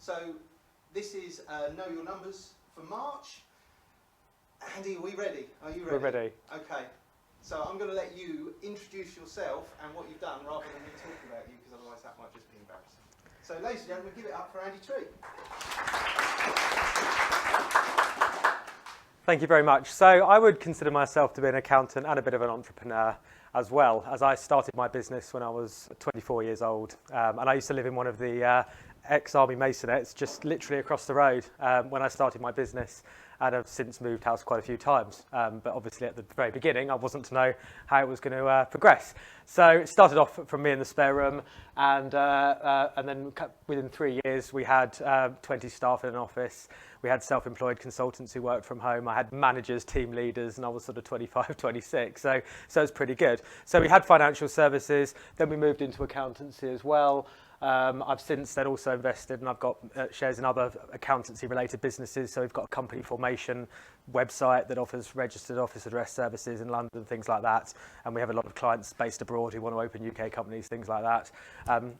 So this is Know Your Numbers for March. Andy, are we ready? Are you ready? We're ready. Okay. So I'm going to let you introduce yourself and what you've done rather than me talking about you, because otherwise that might just be embarrassing. So ladies and gentlemen, give it up for Andy Tree. Thank you very much. So I would consider myself to be an accountant and a bit of an entrepreneur as well, as I started my business when I was 24 years old. And I used to live in one of the ex-army masonettes just literally across the road when I started my business, and have since moved house quite a few times. But obviously at the very beginning, I wasn't to know how it was going to progress. So it started off from me in the spare room, and then within 3 years, we had 20 staff in an office. We had self-employed consultants who worked from home. I had managers, team leaders, and I was sort of 25, 26. So it's pretty good. So we had financial services. Then we moved into accountancy as well. I've since then also invested, and I've got shares in other accountancy-related businesses. So we've got a company formation website that offers registered office address services in London, things like that. And we have a lot of clients based abroad who want to open UK companies, things like that.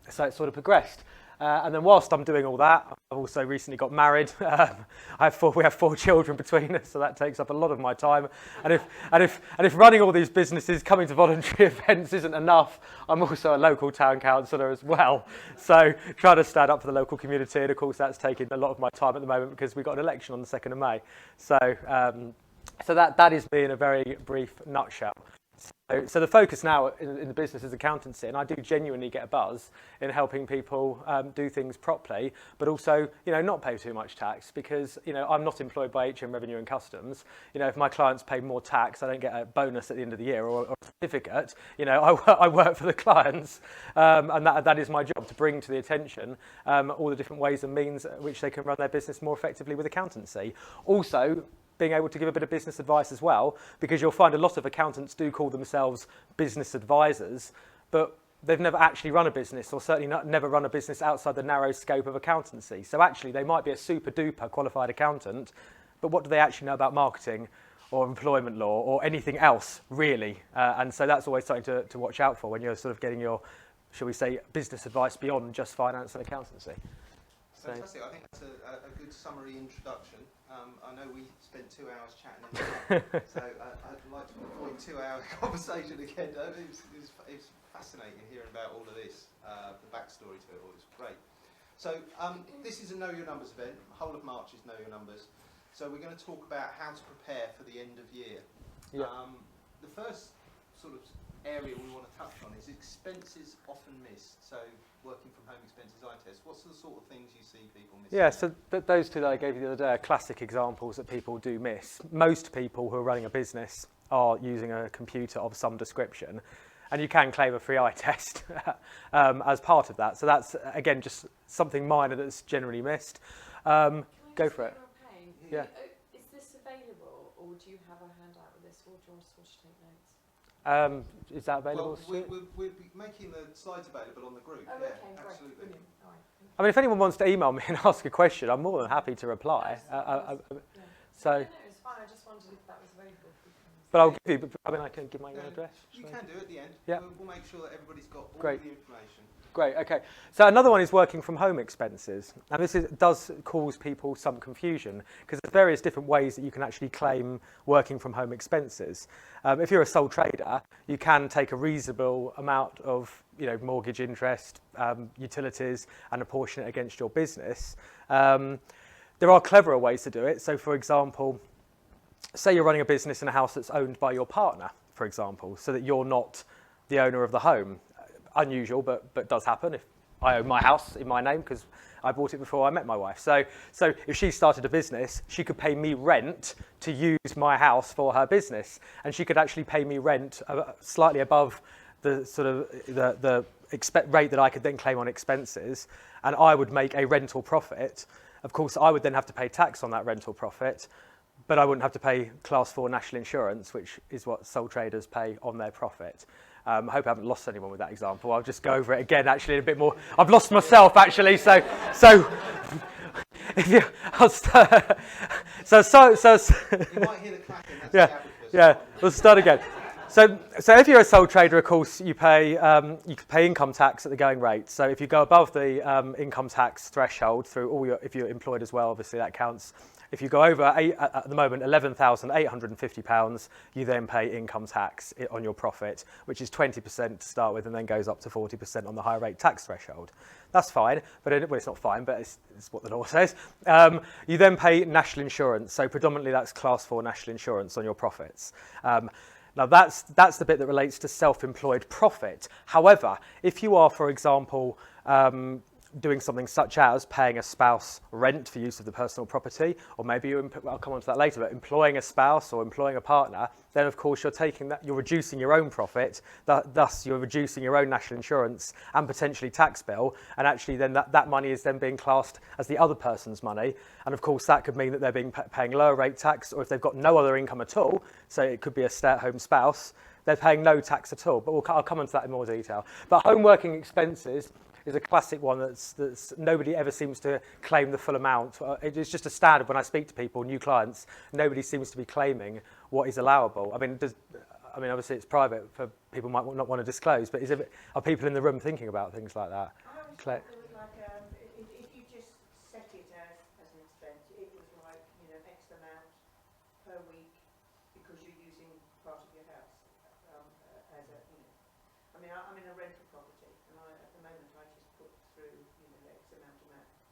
So it's sort of progressed. And then whilst I'm doing all that, I've also recently got married. We have 4 children between us, so that takes up a lot of my time. And if running all these businesses, coming to voluntary events isn't enough, I'm also a local town councillor as well. So trying to stand up for the local community, and of course that's taking a lot of my time at the moment because we've got an election on the 2nd of May. So that is me in a very brief nutshell. So the focus now in the business is accountancy, and I do genuinely get a buzz in helping people do things properly, but also, not pay too much tax, because, I'm not employed by HM Revenue and Customs. If my clients pay more tax, I don't get a bonus at the end of the year or a certificate. I work for the clients, and that is my job, to bring to the attention all the different ways and means at which they can run their business more effectively with accountancy. Also, being able to give a bit of business advice as well, because you'll find a lot of accountants do call themselves business advisors, but they've never actually run a business, or certainly never run a business outside the narrow scope of accountancy. So actually they might be a super duper qualified accountant, but what do they actually know about marketing or employment law or anything else really? And so that's always something to watch out for when you're sort of getting your, shall we say, business advice beyond just finance and accountancy. Fantastic. I think that's a good summary introduction. I know we spent 2 hours chatting, so I'd like to avoid 2-hour conversation again. It's fascinating hearing about all of this, the backstory to it all. It's great. So this is a Know Your Numbers event. The whole of March is Know Your Numbers. So we're going to talk about how to prepare for the end of year. Yeah. The first sort of area we want to touch on is expenses often missed. So working from home expenses eye test. What's the sort of things you see people missing? Yeah, so those two that I gave you the other day are classic examples that people do miss. Most people who are running a business are using a computer of some description, and you can claim a free eye test as part of that. So that's, again, just something minor that's generally missed. Go for it. Yeah. Is this available, or do you have a handout with this, or do you want us to take notes? Is that available? Well, we'll be making the slides available on the group. Oh, yeah, okay, absolutely. Brilliant. All right. I mean, if anyone wants to email me and ask a question, I'm more than happy to reply. So, no, it's fine. I just wondered if that was available. But I'll give you. I mean, I can give my email address. You can do at the end. Yeah. We'll make sure that everybody's got all Great. the information. Great, okay. So another one is working from home expenses. And this does cause people some confusion, because there's various different ways that you can actually claim working from home expenses. If you're a sole trader, you can take a reasonable amount of mortgage interest, utilities, and apportion it against your business. There are cleverer ways to do it. So for example, say you're running a business in a house that's owned by your partner, for example, so that you're not the owner of the home. Unusual, but does happen. If I own my house in my name because I bought it before I met my wife. So if she started a business, she could pay me rent to use my house for her business, and she could actually pay me rent slightly above the sort of the rate that I could then claim on expenses, and I would make a rental profit. Of course, I would then have to pay tax on that rental profit, but I wouldn't have to pay Class 4 national insurance, which is what sole traders pay on their profit. I hope I haven't lost anyone with that example. I'll just go over it again, actually, in a bit more. I've lost myself, actually. So if you, I'll start. So. You might hear the clapping. That's yeah. We'll start again. So if you're a sole trader, of course, you pay income tax at the going rate. So if you go above the income tax threshold through all your, if you're employed as well, obviously that counts. If you go over, at the moment, £11,850, you then pay income tax on your profit, which is 20% to start with and then goes up to 40% on the higher rate tax threshold. That's fine, but it's not fine, but it's what the law says. You then pay national insurance. So predominantly that's class 4 national insurance on your profits. Now that's the bit that relates to self-employed profit. However, if you are, for example, doing something such as paying a spouse rent for use of the personal property, or maybe I'll come on to that later, but employing a spouse or employing a partner, then of course you're reducing your own profit, thus you're reducing your own national insurance and potentially tax bill, and actually then that money is then being classed as the other person's money, and of course that could mean that they're paying lower rate tax, or if they've got no other income at all, so it could be a stay-at-home spouse, they're paying no tax at all, but I'll come on to that in more detail. But home working expenses is a classic one that's nobody ever seems to claim the full amount. It's just a standard when I speak to people, new clients, nobody seems to be claiming what is allowable. I mean, obviously it's private, for people might not want to disclose, but are people in the room thinking about things like that? I was if you just set it as an expense, it was like, X amount per week because you're using part of your house as a, I'm in a rental property, and at the moment I just put through, X amount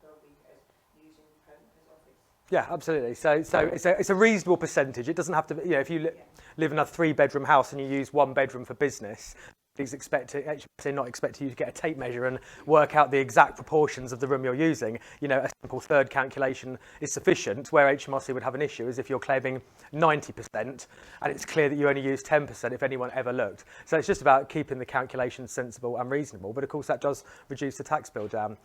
per week as using home as office. Yeah, absolutely. So it's a reasonable percentage. It doesn't have to be, if you live in a 3-bedroom house and you use 1 bedroom for business, HMRC not expect you to get a tape measure and work out the exact proportions of the room you're using. A simple third calculation is sufficient. Where HMRC would have an issue is if you're claiming 90% and it's clear that you only use 10% if anyone ever looked. So it's just about keeping the calculations sensible and reasonable. But of course that does reduce the tax bill down.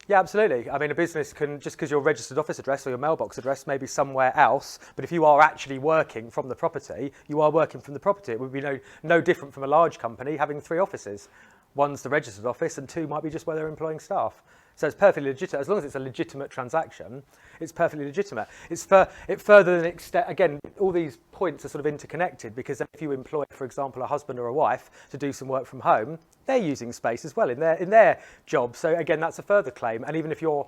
Yeah, absolutely. I mean, a business can, just because your registered office address or your mailbox address may be somewhere else, but if you are actually working from the property, you are working from the property. It would be no different from a large company having 3 offices. One's the registered office and 2 might be just where they're employing staff. So it's perfectly legitimate. As long as it's a legitimate transaction, it's perfectly legitimate. It further than extent, again, all these points are sort of interconnected, because if you employ, for example, a husband or a wife to do some work from home, they're using space as well in their job. So again, that's a further claim. And even if your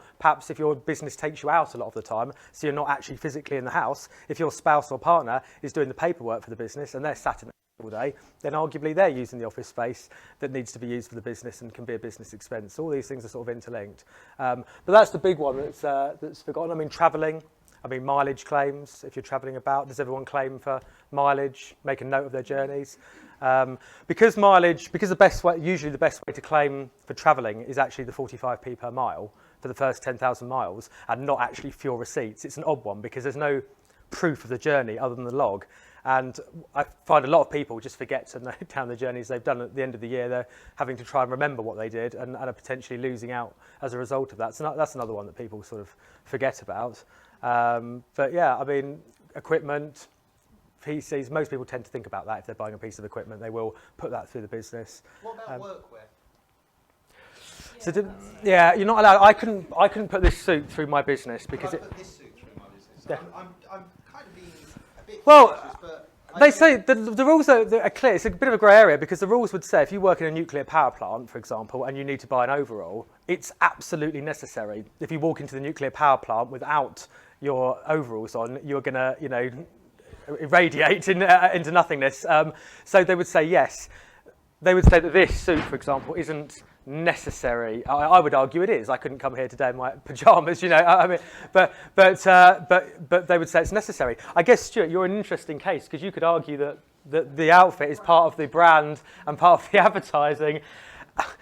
business takes you out a lot of the time, so you're not actually physically in the house, if your spouse or partner is doing the paperwork for the business and they're sat in all day, then arguably they're using the office space that needs to be used for the business and can be a business expense. All these things are sort of interlinked. But that's the big one that's forgotten. I mean, travelling. I mean, mileage claims. If you're travelling about, does everyone claim for mileage? Make a note of their journeys. Because usually the best way to claim for travelling is actually the 45p per mile for the first 10,000 miles and not actually fuel receipts. It's an odd one because there's no proof of the journey other than the log. And I find a lot of people just forget to note down the journeys they've done at the end of the year. They're having to try and remember what they did and are potentially losing out as a result of that. So that's another one that people sort of forget about. But yeah, I mean, equipment, PCs, most people tend to think about that if they're buying a piece of equipment. They will put that through the business. What about workwear? You're not allowed. I couldn't put this suit through my business because I put this suit through my business. Yeah. I'm kind of being a bit Well, cautious, but they say the rules are clear. It's a bit of a grey area because the rules would say if you work in a nuclear power plant, for example, and you need to buy an overall, it's absolutely necessary. If you walk into the nuclear power plant without your overalls on, you're going to, irradiate into nothingness. So they would say yes. They would say that this suit, for example, isn't necessary. I would argue it is. I couldn't come here today in my pajamas, but they would say it's necessary. I guess, Stuart, you're an interesting case because you could argue that the outfit is part of the brand and part of the advertising.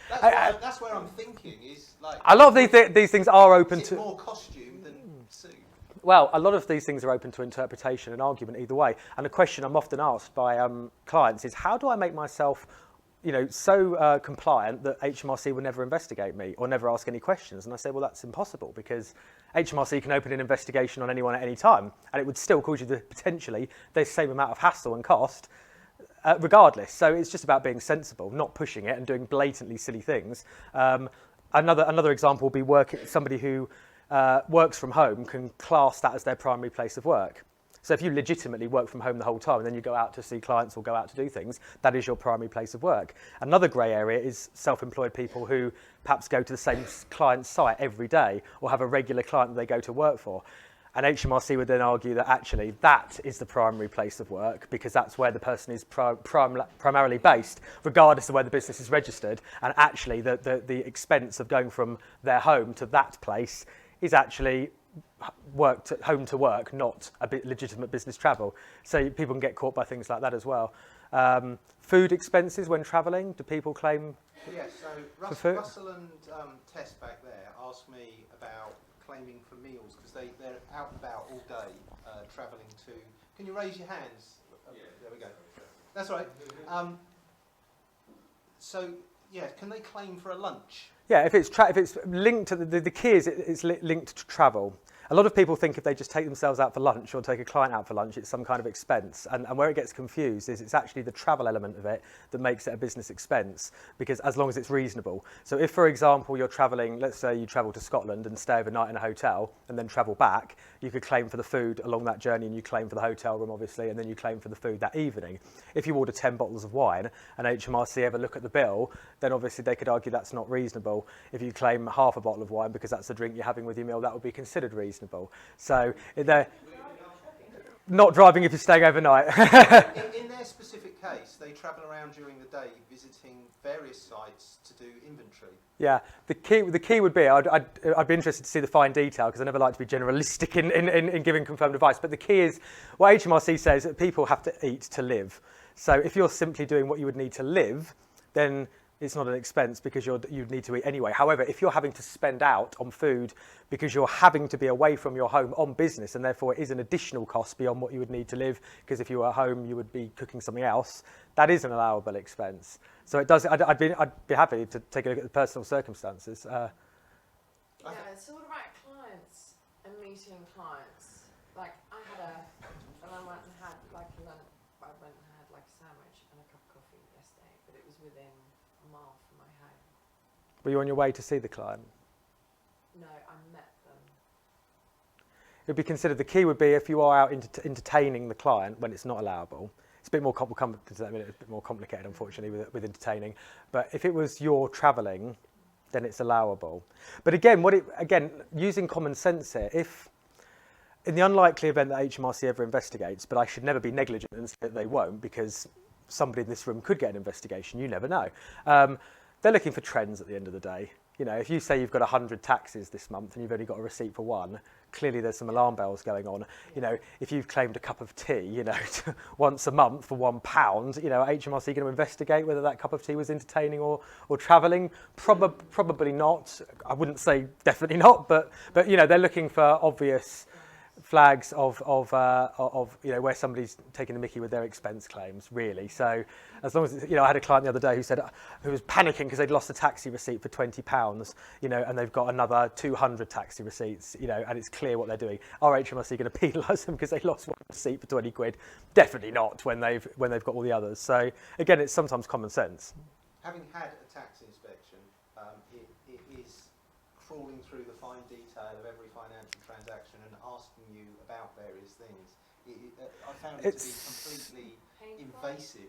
That's where I'm thinking is like a lot of these things are open is it to more costume than suit. Well, a lot of these things are open to interpretation and argument either way. And a question I'm often asked by clients is, how do I make myself so compliant that HMRC will never investigate me or never ask any questions? And I say, well, that's impossible because HMRC can open an investigation on anyone at any time and it would still cause you potentially the same amount of hassle and cost regardless. So it's just about being sensible, not pushing it and doing blatantly silly things. Another example would be somebody who works from home can class that as their primary place of work. So if you legitimately work from home the whole time and then you go out to see clients or go out to do things, that is your primary place of work. Another grey area is self-employed people who perhaps go to the same client site every day or have a regular client that they go to work for. And HMRC would then argue that actually that is the primary place of work because that's where the person is primarily based, regardless of where the business is registered. And actually the expense of going from their home to that place is actually home to work, not a bit legitimate business travel. So people can get caught by things like that as well. Food expenses when travelling, do people claim Yes, so for food? Russell and Tess back there asked me about claiming for meals because they're out and about all day travelling to... Can you raise your hands? There we go. That's right. So, yeah, can they claim for a lunch? Yeah, if it's linked to the key is it's linked to travel. A lot of people think if they just take themselves out for lunch or take a client out for lunch, it's some kind of expense. And where it gets confused is it's actually the travel element of it that makes it a business expense, because as long as it's reasonable. So if, for example, you're travelling, let's say you travel to Scotland and stay overnight in a hotel and then travel back, you could claim for the food along that journey and you claim for the hotel room, obviously, and then you claim for the food that evening. If you order 10 bottles of wine and HMRC ever look at the bill, then obviously they could argue that's not reasonable. If you claim half a bottle of wine because that's the drink you're having with your meal, that would be considered reasonable. So they're not driving if you're staying overnight. in their specific case, they travel around during the day visiting various sites to do inventory. Yeah, the key would be, I'd be interested to see the fine detail because I never like to be generalistic in giving confirmed advice, but the key is, what HMRC says, that people have to eat to live. So if you're simply doing what you would need to live, then it's not an expense because you'd need to eat anyway. However, if you're having to spend out on food because you're having to be away from your home on business, and therefore it is an additional cost beyond what you would need to live, because if you were at home you would be cooking something else, that is an allowable expense. So it does. I'd be happy to take a look at the personal circumstances. Yeah, it's all about clients and meeting clients. Like I went and had like a lunch. I went and had like a sandwich and a cup of coffee yesterday, but it was within a mile from my home. Were you on your way to see the client? No, I met them. It would be considered, the key would be if you are out entertaining the client when it's not allowable. It's a bit more complicated, unfortunately, with entertaining. But if it was you're travelling, then it's allowable. But again, using common sense here, if in the unlikely event that HMRC ever investigates, but I should never be negligent and say that they won't, because somebody in this room could get an investigation, you never know. They're looking for trends at the end of the day. You know, if you say you've got 100 taxis this month and you've only got a receipt for one, clearly there's some alarm bells going on. You know, if you've claimed a cup of tea, you know, once a month for £1, you know, HMRC going to investigate whether that cup of tea was entertaining or travelling? Probably not. I wouldn't say definitely not, but you know, they're looking for obvious flags of you know, where somebody's taking the mickey with their expense claims, really. So as long as, you know, I had a client the other day who was panicking because they'd lost a taxi receipt for £20, you know, and they've got another 200 taxi receipts, you know, and it's clear what they're doing. Are HMRC going to penalise them because they lost one receipt for 20 quid? Definitely not when they've got all the others. So again, it's sometimes common sense. Having had a tax inspection, it is trawling through the fine detail of every financial transaction and asking you about various things. I found it to be completely invasive.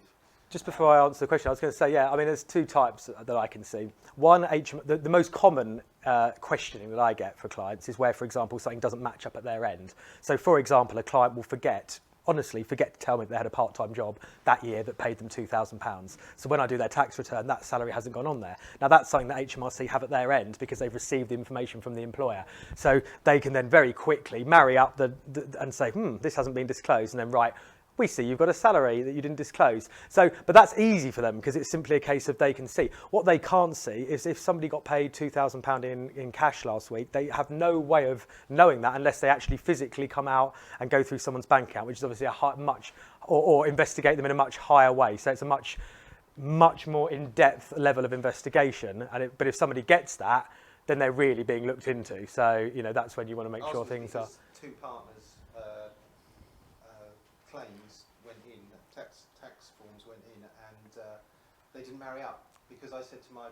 Just before I answer the question, I was going to say, yeah, I mean, there's two types that I can see. One, the most common questioning that I get for clients is where, for example, something doesn't match up at their end. So, for example, a client will honestly forget to tell me that they had a part-time job that year that paid them £2,000. So when I do their tax return, that salary hasn't gone on there. Now that's something that HMRC have at their end because they've received the information from the employer. So they can then very quickly marry up and say, this hasn't been disclosed, and then write, we see you've got a salary that you didn't disclose. So, but that's easy for them because it's simply a case of they can see. What they can't see is if somebody got paid £2,000 in cash last week, they have no way of knowing that unless they actually physically come out and go through someone's bank account, which is obviously or investigate them in a much higher way. So it's a much more in-depth level of investigation. But if somebody gets that, then they're really being looked into. So, you know, that's when you want to make sure things are. Two partners claims went in, tax forms went in, and they didn't marry up. because I said to my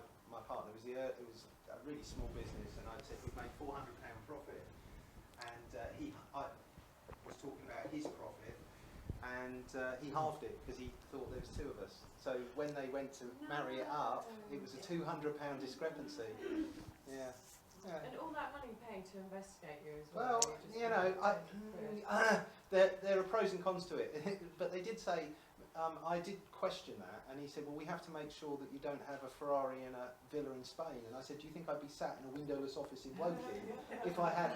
partner, it was a really small business, and I said we made £400 profit, and I was talking about his profit, and he halved it because he thought there was two of us. So when they went to marry it up, it was a £200 discrepancy. Yeah. Yeah. And all that money paid to investigate you as well. well. There are pros and cons to it, but they did say, I did question that, and he said, well, we have to make sure that you don't have a Ferrari and a villa in Spain. And I said, do you think I'd be sat in a windowless office in Woking if I had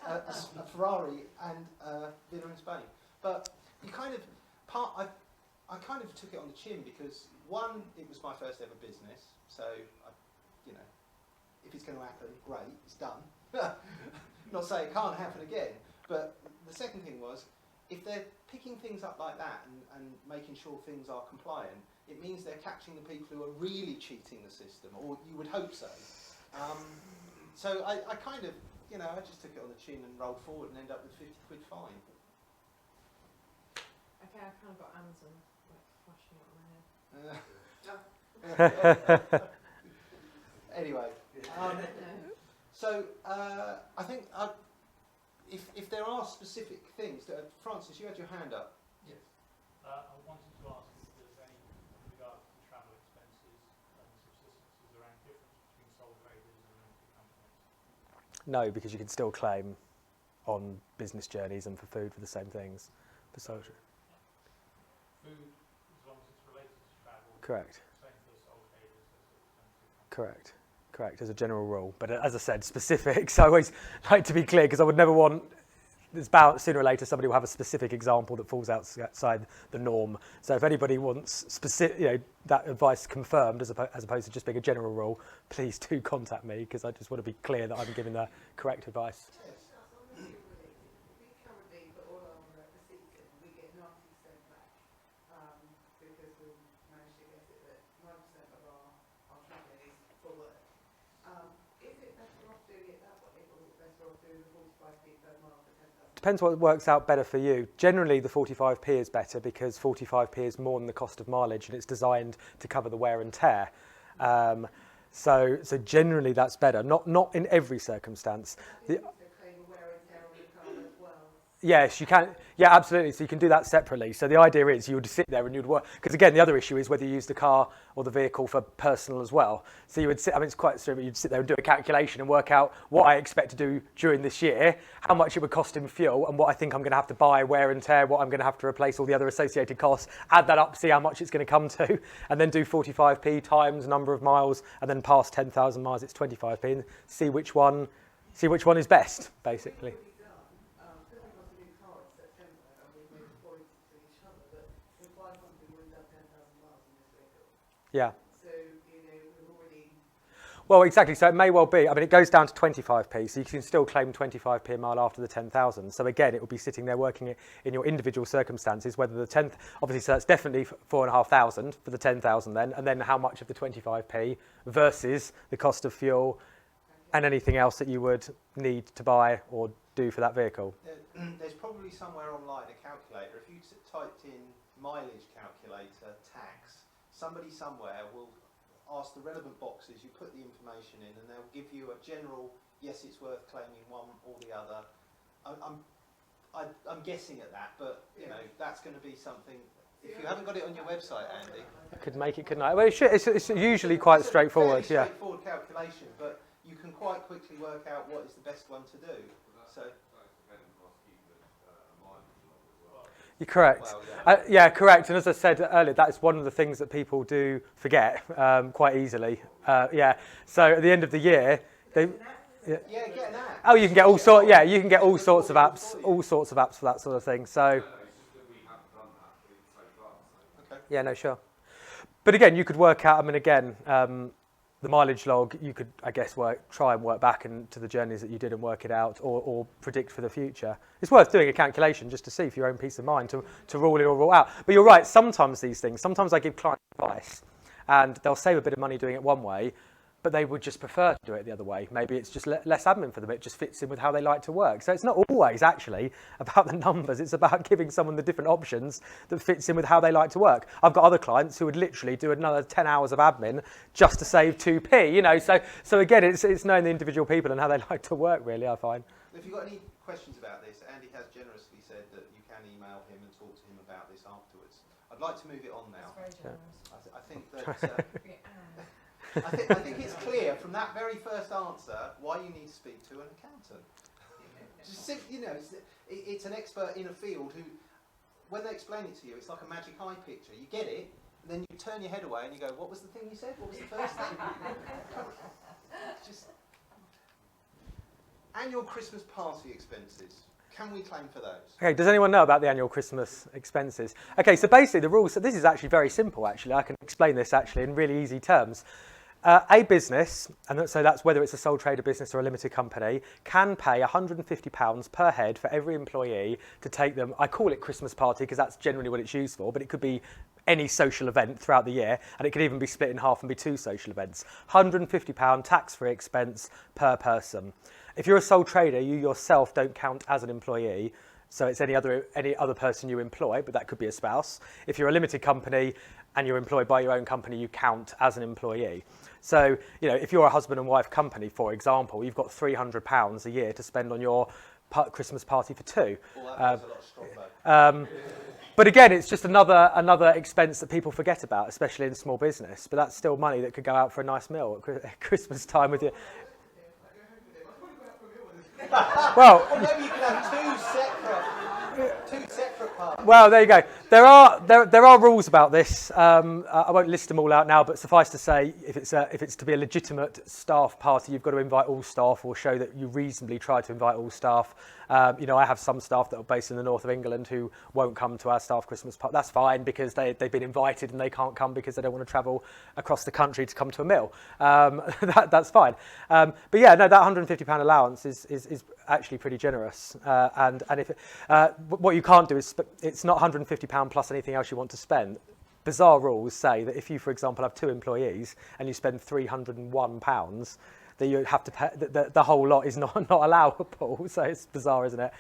a Ferrari and a villa in Spain? But you kind of, I kind of took it on the chin because, one, it was my first ever business, so, if it's going to happen, great, it's done. Not saying it can't happen again, but the second thing was, if they're picking things up like that and making sure things are compliant, it means they're catching the people who are really cheating the system, or you would hope so. So I kind of, I just took it on the chin and rolled forward and ended up with £50 fine. Okay, I've kind of got Amazon flashing up my head. Anyway, so I think if there are specific things, Francis, you had your hand up. Yes. I wanted to ask if there's any, with regard to travel expenses and subsistences, around difference between sole traders and limited companies. No, because you can still claim on business journeys and for food for the same things. For social. Food, as long as it's related to travel. Correct. Same for sole traders as limited companies. Correct. Correct, as a general rule. But as I said, specifics, I always like to be clear because I would never want, it's about sooner or later somebody will have a specific example that falls outside the norm. So if anybody wants specific, that advice confirmed as opposed to just being a general rule, please do contact me because I just want to be clear that I'm giving the correct advice. Depends what works out better for you. Generally, the 45p is better because 45p is more than the cost of mileage and it's designed to cover the wear and tear. So generally, that's better. Not in every circumstance. Yes, you can. Yeah, absolutely. So you can do that separately. So the idea is you would sit there and you'd work. Because again, the other issue is whether you use the car or the vehicle for personal as well. So you would sit, it's quite strange, but you'd sit there and do a calculation and work out what I expect to do during this year, how much it would cost in fuel, and what I think I'm going to have to buy, wear and tear, what I'm going to have to replace, all the other associated costs, add that up, see how much it's going to come to, and then do 45p times number of miles, and then past 10,000 miles, it's 25p, and see which one is best, basically. Yeah. So, we've already... Well, exactly. So it may well be. I mean, it goes down to 25p, so you can still claim 25p a mile after the 10,000. So again, it will be sitting there working it in your individual circumstances, whether the 10th, obviously, so that's definitely 4,500 for the 10,000 then, and then how much of the 25p versus the cost of fuel and anything else that you would need to buy or do for that vehicle. There's probably somewhere online a calculator. If you typed in mileage calculator tax, somebody somewhere will ask the relevant boxes, you put the information in, and they'll give you a general, yes, it's worth claiming one or the other. I'm guessing at that, but that's going to be something. If you haven't got it on your website, Andy, I could make it, couldn't I? Well, it's usually quite straightforward. It's a fairly straightforward calculation, but you can quite quickly work out what is the best one to do. So. You're correct. Well, yeah, correct. And as I said earlier, that is one of the things that people do forget quite easily. So at the end of the year, they. Yeah, get an app. Oh, you can get all sorts. Yeah, you can get all sorts of apps for that sort of thing. So. Okay. Yeah, no, sure. But again, you could work out. I mean, again, the mileage log, you could, I guess, try and work back into the journeys that you did and work it out, or predict for the future. It's worth doing a calculation just to see for your own peace of mind to rule in or rule out. But you're right. Sometimes I give clients advice, and they'll save a bit of money doing it one way. but they would just prefer to do it the other way. Maybe it's just less admin for them. It just fits in with how they like to work. So it's not always actually about the numbers. It's about giving someone the different options that fits in with how they like to work. I've got other clients who would literally do another 10 hours of admin just to save 2p, you know. So again, it's knowing the individual people and how they like to work, really, I find. If you've got any questions about this, Andy has generously said that you can email him and talk to him about this afterwards. I'd like to move it on now. That's very generous. I think that I think it's clear from that very first answer why you need to speak to an accountant. Just you know, it's an expert in a field who, when they explain it to you, it's like a magic eye picture. You get it, and then you turn your head away and you go, "What was the thing you said? What was the first thing?" Just annual Christmas party expenses. Can we claim for those? Okay, does anyone know about the annual Christmas expenses? Okay, so basically the rules, so this is actually very simple actually. I can explain this actually in really easy terms. A business, and so that's whether it's a sole trader business or a limited company, can pay £150 per head for every employee to take them. I call it Christmas party because that's generally what it's used for, but it could be any social event throughout the year, and it could even be split in half and be 2 social events. £150 tax-free expense per person. If you're a sole trader, you yourself don't count as an employee, so it's any other person you employ, but that could be a spouse. If you're a limited company and you're employed by your own company, you count as an employee. So, you know, if you're a husband and wife company, for example, you've got £300 a year to spend on your Christmas party for 2. Well, that was a lot stronger. But again, it's just another expense that people forget about, especially in small business. But that's still money that could go out for a nice meal at Christmas time with you. Well, or maybe you could have two separate parties. Well, there you go. There are rules about this. I won't list them all out now, but suffice to say, if it's to be a legitimate staff party, you've got to invite all staff or show that you reasonably try to invite all staff. You know, I have some staff that are based in the north of England who won't come to our staff Christmas party. That's fine because they've been invited and they can't come because they don't want to travel across the country to come to a meal. That's fine. But yeah, no, that £150 allowance is actually pretty generous. And if what you can't do is it's not £150 plus anything else you want to spend. Bizarre rules say that if you, for example, have 2 employees and you spend £301, that you have to pay, the whole lot is not allowable. So it's bizarre, isn't it?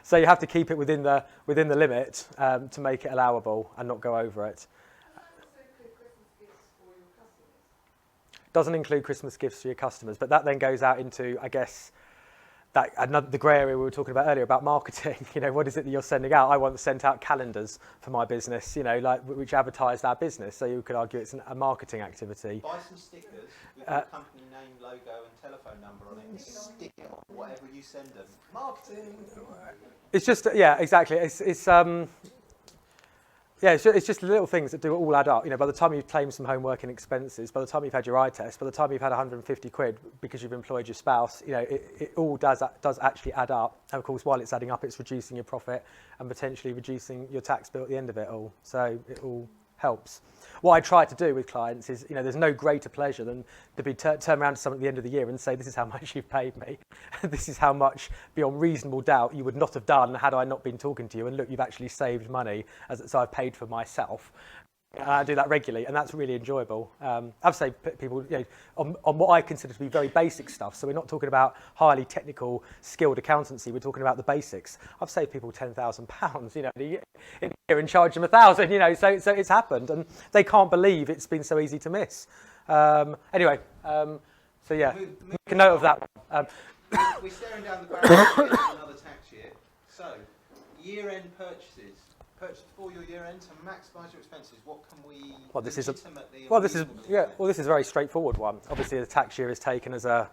So you have to keep it within the limit to make it allowable and not go over it. Doesn't include Christmas gifts for your customers, but that then goes out into, I guess, the grey area we were talking about earlier about marketing. You know, what is it that you're sending out? I once sent out calendars for my business, you know, like which advertised our business. So you could argue it's a marketing activity. Buy some stickers with your company name, logo, and telephone number on it, and stick it on whatever you send them. Marketing. It's just exactly. It's just little things that do all add up. You know, by the time you've claimed some home working expenses, by the time you've had your eye test, by the time you've had 150 quid because you've employed your spouse, you know, it all does actually add up. And of course, while it's adding up, it's reducing your profit and potentially reducing your tax bill at the end of it all. So it all helps. What I try to do with clients is, you know, there's no greater pleasure than to be turn around to someone at the end of the year and say, this is how much you've paid me. This is how much, beyond reasonable doubt, you would not have done had I not been talking to you. And look, you've actually saved money, so I've paid for myself. And I do that regularly, and that's really enjoyable. I've saved people, you know, on what I consider to be very basic stuff. So we're not talking about highly technical, skilled accountancy. We're talking about the basics. I've saved people £10,000, you know, in a year and charged them £1,000, you know. So it's happened, and they can't believe it's been so easy to miss. Anyway, so yeah, make a note of that. We're staring down the barrel of another tax year. So, year-end purchases. Purchase for your year end to maximise your expenses. What can we this is a very straightforward one. Obviously, the tax year is taken as a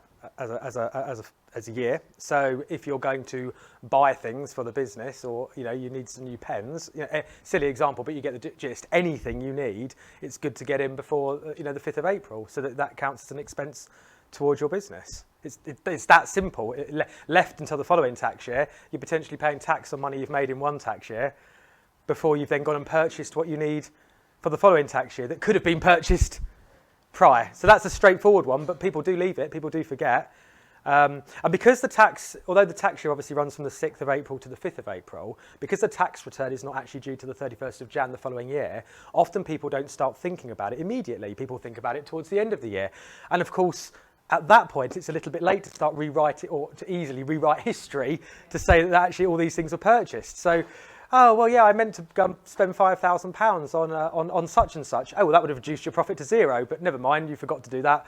year. So if you're going to buy things for the business, or you know, you need some new pens, you know, silly example, but you get the gist. Anything you need, it's good to get in before you know the 5th of April, so that counts as an expense towards your business. It's that simple. Left until the following tax year, you're potentially paying tax on money you've made in one tax year, before you've then gone and purchased what you need for the following tax year that could have been purchased prior. So that's a straightforward one, but people do leave it, people do forget. And because although the tax year obviously runs from the 6th of April to the 5th of April, because the tax return is not actually due to the 31st of Jan the following year, often people don't start thinking about it immediately. People think about it towards the end of the year. And of course, at that point, it's a little bit late to start rewriting or to easily rewrite history to say that actually all these things were purchased. So, oh, well, yeah, I meant to go and spend £5,000 on such and such. Oh, well, that would have reduced your profit to 0, but never mind, you forgot to do that.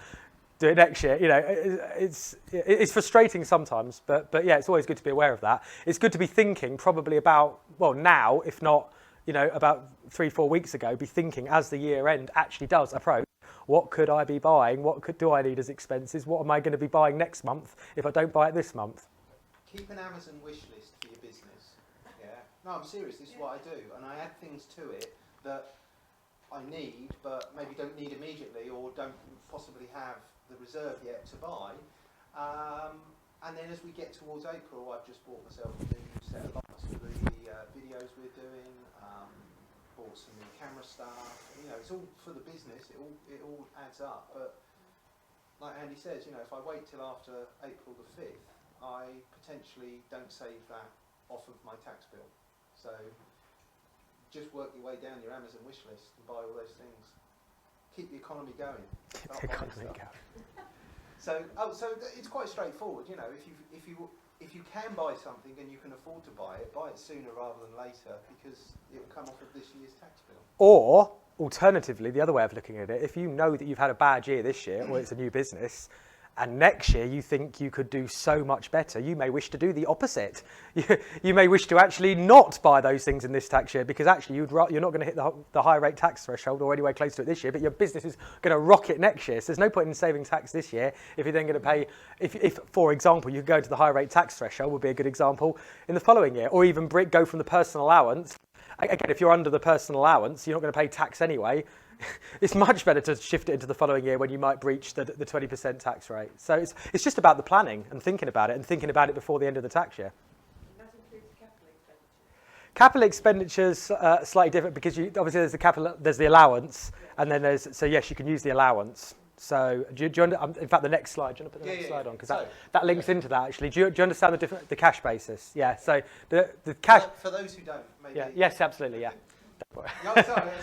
Do it next year. You know, it's frustrating sometimes, but yeah, it's always good to be aware of that. It's good to be thinking probably about, well, now, if not, you know, about 3-4 weeks ago, be thinking as the year end actually does approach, what could I be buying? Do I need as expenses? What am I going to be buying next month if I don't buy it this month? Keep an Amazon wish list for your business. Yeah. No, I'm serious. This is what I do, and I add things to it that I need, but maybe don't need immediately, or don't possibly have the reserve yet to buy. And then as we get towards April, I've just bought myself a new set of lights for the videos we're doing. Bought some new camera stuff. You know, it's all for the business. It all adds up. But like Andy says, you know, if I wait till after April the 5th, I potentially don't save that off of my tax bill. So just work your way down your Amazon wish list and buy all those things. Keep the economy going. The economy going. So it's quite straightforward. You know, if you can buy something and you can afford to buy it sooner rather than later, because it will come off of this year's tax bill. Or alternatively, the other way of looking at it, if you know that you've had a bad year this year, or it's a new business, and next year you think you could do so much better, you may wish to do the opposite. You may wish to actually not buy those things in this tax year, because actually you're not going to hit the high rate tax threshold or anywhere close to it this year, but your business is going to rocket next year. So there's no point in saving tax this year if you're then going to pay, if for example, you go to the high rate tax threshold, would be a good example, in the following year, or even go from the personal allowance. Again, if you're under the personal allowance, you're not going to pay tax anyway. It's much better to shift it into the following year when you might breach the 20% tax rate. So it's just about the planning and thinking about it before the end of the tax year. And that includes capital Capital expenditure. expenditures are slightly different, because obviously there's the allowance, and then yes, you can use the allowance. So do you in fact, the next slide, do you want to put the next slide on? Because that links into that, actually. Do you understand the cash basis? Yeah, so the cash... For those who don't, maybe... Yeah, yes, absolutely, yeah. No,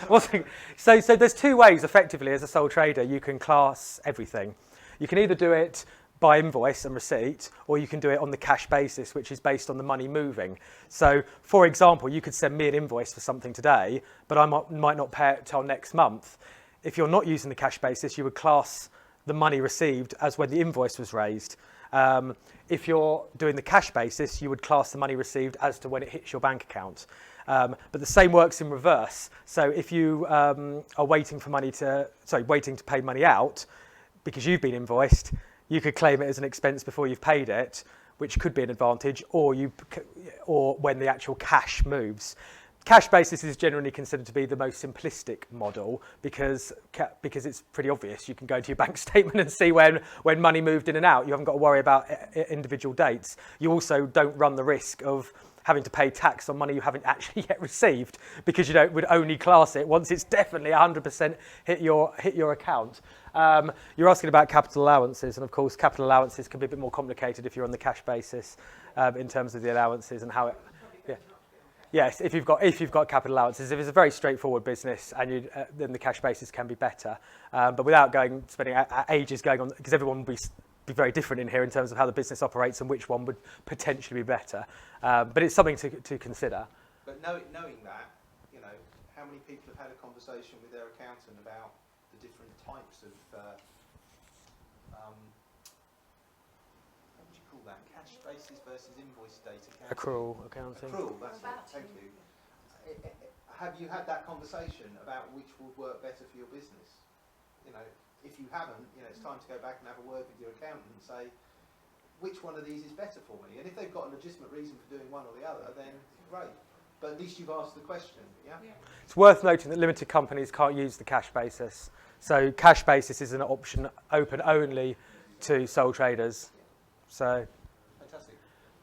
sorry. So there's two ways, effectively, as a sole trader, you can class everything. You can either do it by invoice and receipt, or you can do it on the cash basis, which is based on the money moving. So, for example, you could send me an invoice for something today, but I might not pay it till next month. If you're not using the cash basis, you would class the money received as when the invoice was raised. If you're doing the cash basis, you would class the money received as to when it hits your bank account. But the same works in reverse. So if you are waiting to pay money out because you've been invoiced, you could claim it as an expense before you've paid it, which could be an advantage, or when the actual cash moves. Cash basis is generally considered to be the most simplistic model because it's pretty obvious. You can go to your bank statement and see when money moved in and out. You haven't got to worry about individual dates. You also don't run the risk of having to pay tax on money you haven't actually yet received, because you would only class it once it's definitely 100% hit your account. You're asking about capital allowances, and of course capital allowances can be a bit more complicated if you're on the cash basis in terms of the allowances and how it... Yeah. Yes, if you've got capital allowances. If it's a very straightforward business, and then the cash basis can be better. But without spending ages going on, because everyone will be very different in here in terms of how the business operates and which one would potentially be better. But it's something to consider. But knowing that, you know, how many people have had a conversation with their accountant about the different types of cash basis versus invoice data accounting? Accrual accounting. Accrual, that's it. Thank you. Have you had that conversation about which would work better for your business? You know, if you haven't, you know, it's time to go back and have a word with your accountant and say, which one of these is better for me? And if they've got a legitimate reason for doing one or the other, then great. But at least you've asked the question, yeah? It's worth noting that limited companies can't use the cash basis. So cash basis is an option open only to sole traders. So. Fantastic.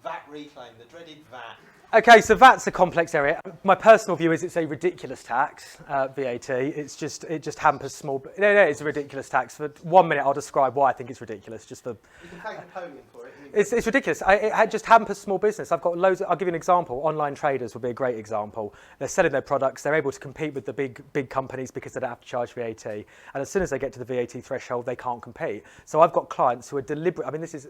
VAT reclaim, the dreaded VAT. Okay, so VAT's a complex area. My personal view is it's a ridiculous tax, VAT. It just hampers small. No, it's a ridiculous tax. For 1 minute, I'll describe why I think it's ridiculous. Just for. You can thank Napoleon for it. It's ridiculous. It just hampers small business. I've got loads. I'll give you an example. Online traders would be a great example. They're selling their products. They're able to compete with the big companies because they don't have to charge VAT. And as soon as they get to the VAT threshold, they can't compete. So I've got clients who are deliberate. I mean, this is.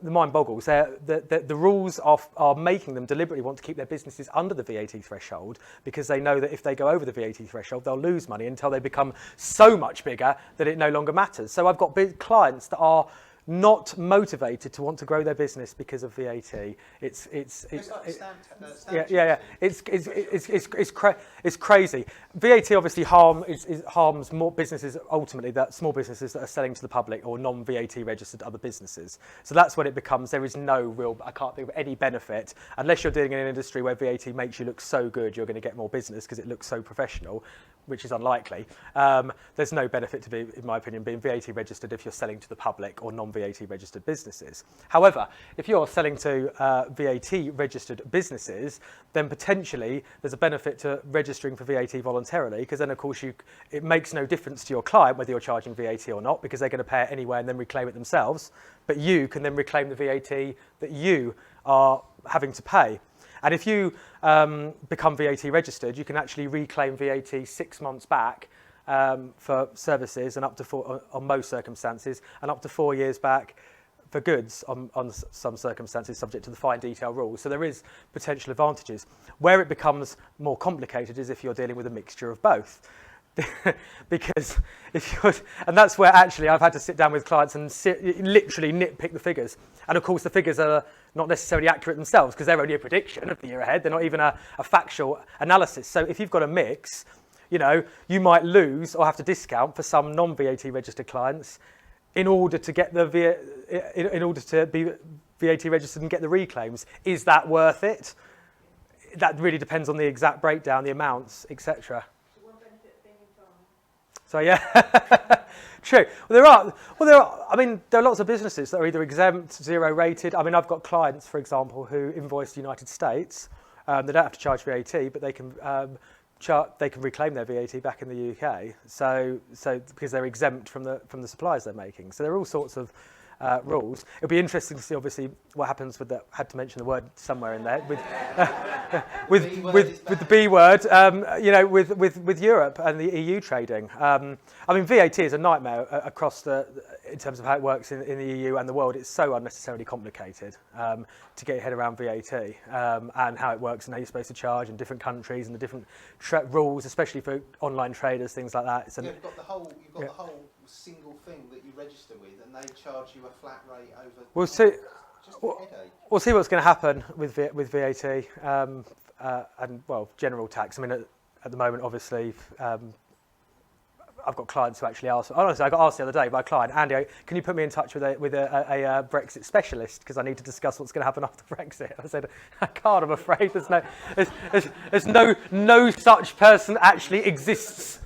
The mind boggles. The rules are making them deliberately want to keep their businesses under the VAT threshold because they know that if they go over the VAT threshold, they'll lose money until they become so much bigger that it no longer matters. So I've got big clients that are not motivated to want to grow their business because of VAT. It's crazy. VAT obviously harms more businesses ultimately, that small businesses that are selling to the public or non-VAT registered other businesses. So that's when it becomes there is no real, I can't think of any benefit unless you're dealing in an industry where VAT makes you look so good you're going to get more business because it looks so professional, which is unlikely. There's no benefit to be, in my opinion, being VAT registered if you're selling to the public or non-VAT registered businesses. However, if you're selling to VAT registered businesses, then potentially there's a benefit to registering for VAT voluntarily because then, of course, it makes no difference to your client whether you're charging VAT or not because they're going to pay it anyway and then reclaim it themselves. But you can then reclaim the VAT that you are having to pay. And if you become VAT registered, you can actually reclaim VAT 6 months back for services and up to on most circumstances, and up to 4 years back for goods on some circumstances subject to the fine detail rules. So there is potential advantages. Where it becomes more complicated is if you're dealing with a mixture of both. Because and that's where actually I've had to sit down with clients and literally nitpick the figures. And of course the figures are not necessarily accurate themselves because they're only a prediction of the year ahead. They're not even a factual analysis. So if you've got a mix, you might lose or have to discount for some non-VAT registered clients in order to get in order to be VAT registered and get the reclaims. Is that worth it? That really depends on the exact breakdown, the amounts, etc. So yeah, true. There are. I mean, there are lots of businesses that are either exempt, zero rated. I mean, I've got clients, for example, who invoice the United States. They don't have to charge VAT, but they can reclaim their VAT back in the UK. So because they're exempt from the supplies they're making. So there are all sorts of rules. It'll be interesting to see, obviously, what happens with the. Had to mention the word somewhere in there with the B word. With Europe and the EU trading. I mean, VAT is a nightmare across in terms of how it works in the EU and the world. It's so unnecessarily complicated to get your head around VAT and how it works and how you're supposed to charge in different countries and the different rules, especially for online traders, things like that. You've got the whole single thing that you register with, and they charge you a flat rate over. We'll see. Just a headache. We'll see what's going to happen with VAT and general tax. I mean, at the moment, obviously. I've got clients who actually ask. Honestly, I got asked the other day by a client, Andy, can you put me in touch with a Brexit specialist because I need to discuss what's going to happen after Brexit? I said, I can't. I'm afraid there's no such person actually exists.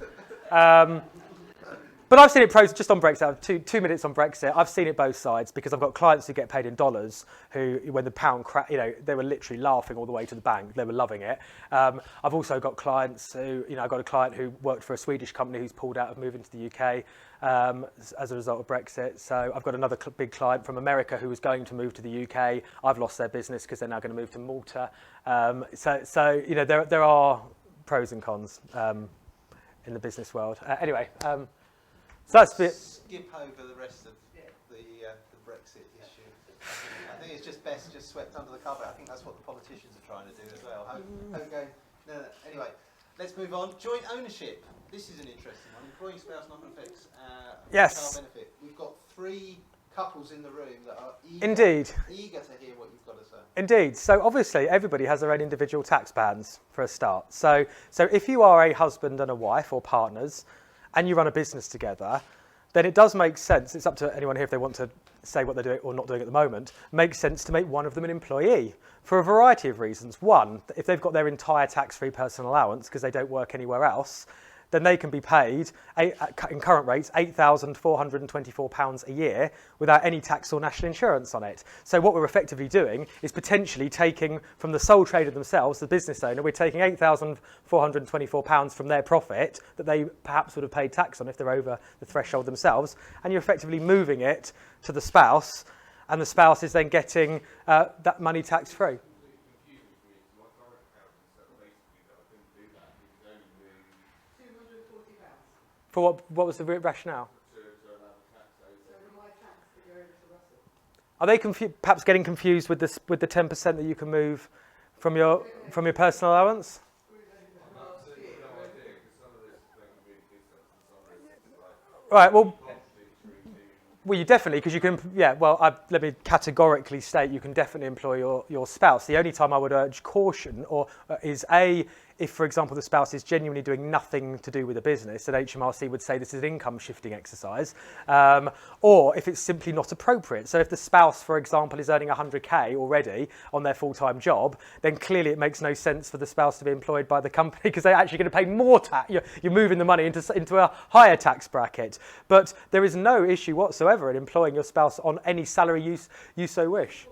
But I've seen it pros just on Brexit. 2 minutes on Brexit. I've seen it both sides because I've got clients who get paid in dollars who, when the pound they were literally laughing all the way to the bank. They were loving it. I've also got clients who, I've got a client who worked for a Swedish company who's pulled out of moving to the UK as a result of Brexit. So I've got another big client from America who was going to move to the UK. I've lost their business because they're now going to move to Malta. There are pros and cons in the business world. Anyway. So that's a bit. Skip over the rest of the Brexit issue. I think it's just best swept under the carpet. I think that's what the politicians are trying to do as well. No. Anyway, let's move on. Joint ownership. This is an interesting one. Employing spouse knock-on effects. Yes. Child benefit. We've got 3 couples in the room that are eager to hear what you've got to say. Indeed. So obviously everybody has their own individual tax bands for a start. So if you are a husband and a wife or partners, and you run a business together, then it does make sense. It's up to anyone here if they want to say what they're doing or not doing at the moment. Makes sense to make one of them an employee for a variety of reasons. One, if they've got their entire tax-free personal allowance because they don't work anywhere else, then they can be paid, in current rates, £8,424 a year without any tax or national insurance on it. So what we're effectively doing is potentially taking from the sole trader themselves, the business owner, we're taking £8,424 from their profit that they perhaps would have paid tax on if they're over the threshold themselves, and you're effectively moving it to the spouse, and the spouse is then getting that money tax-free. For what was the rationale? Are they perhaps getting confused with this, with the 10% that you can move from your personal allowance? Right. Well, you definitely, because you can. Yeah. Well, let me categorically state you can definitely employ your spouse. The only time I would urge caution is if, for example, the spouse is genuinely doing nothing to do with the business, that HMRC would say this is an income shifting exercise, or if it's simply not appropriate. So if the spouse, for example, is earning 100k already on their full-time job, then clearly it makes no sense for the spouse to be employed by the company because they're actually going to pay more tax. You're moving the money into a higher tax bracket. But there is no issue whatsoever in employing your spouse on any salary you so wish.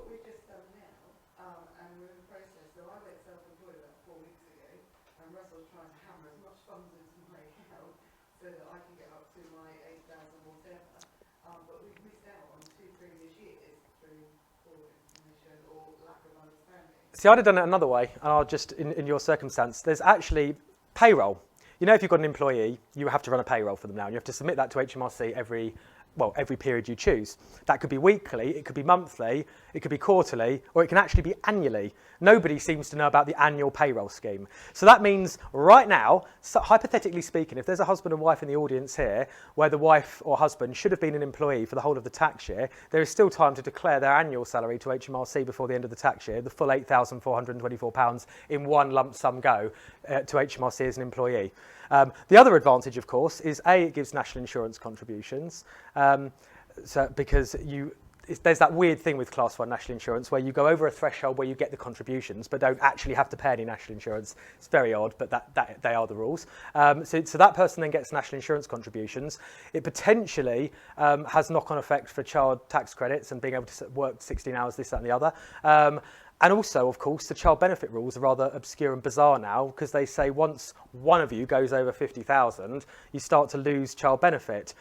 See, I'd have done it another way, and I'll just, in your circumstance, there's actually payroll. You know, if you've got an employee, you have to run a payroll for them now, and you have to submit that to HMRC every period you choose. That could be weekly, it could be monthly, it could be quarterly, or it can actually be annually. Nobody seems to know about the annual payroll scheme. So that means right now, so hypothetically speaking, if there's a husband and wife in the audience here, where the wife or husband should have been an employee for the whole of the tax year, there is still time to declare their annual salary to HMRC before the end of the tax year, the full £8,424 in one lump sum go to HMRC as an employee. The other advantage, of course, is it gives national insurance contributions, because there's that weird thing with Class 1 national insurance where you go over a threshold where you get the contributions but don't actually have to pay any national insurance. It's very odd, but that they are the rules. So that person then gets national insurance contributions. It potentially has knock-on effect for child tax credits and being able to work 16 hours, this, that and the other. And also, of course, the child benefit rules are rather obscure and bizarre now because they say once one of you goes over 50,000, you start to lose child benefit.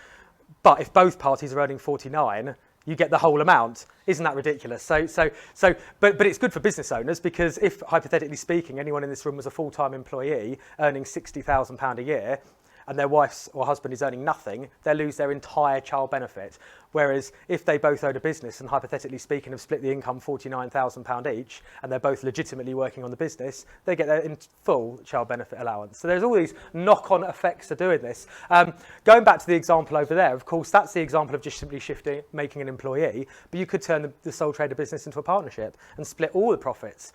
But if both parties are earning 49, you get the whole amount. Isn't that ridiculous? But it's good for business owners because if, hypothetically speaking, anyone in this room was a full-time employee earning £60,000 a year, and their wife or husband is earning nothing, they lose their entire child benefit. Whereas if they both own a business and hypothetically speaking have split the income £49,000 each and they're both legitimately working on the business, they get their full child benefit allowance. So there's all these knock-on effects of doing this. Going back to the example over there, of course, that's the example of just simply making an employee, but you could turn the sole trader business into a partnership and split all the profits.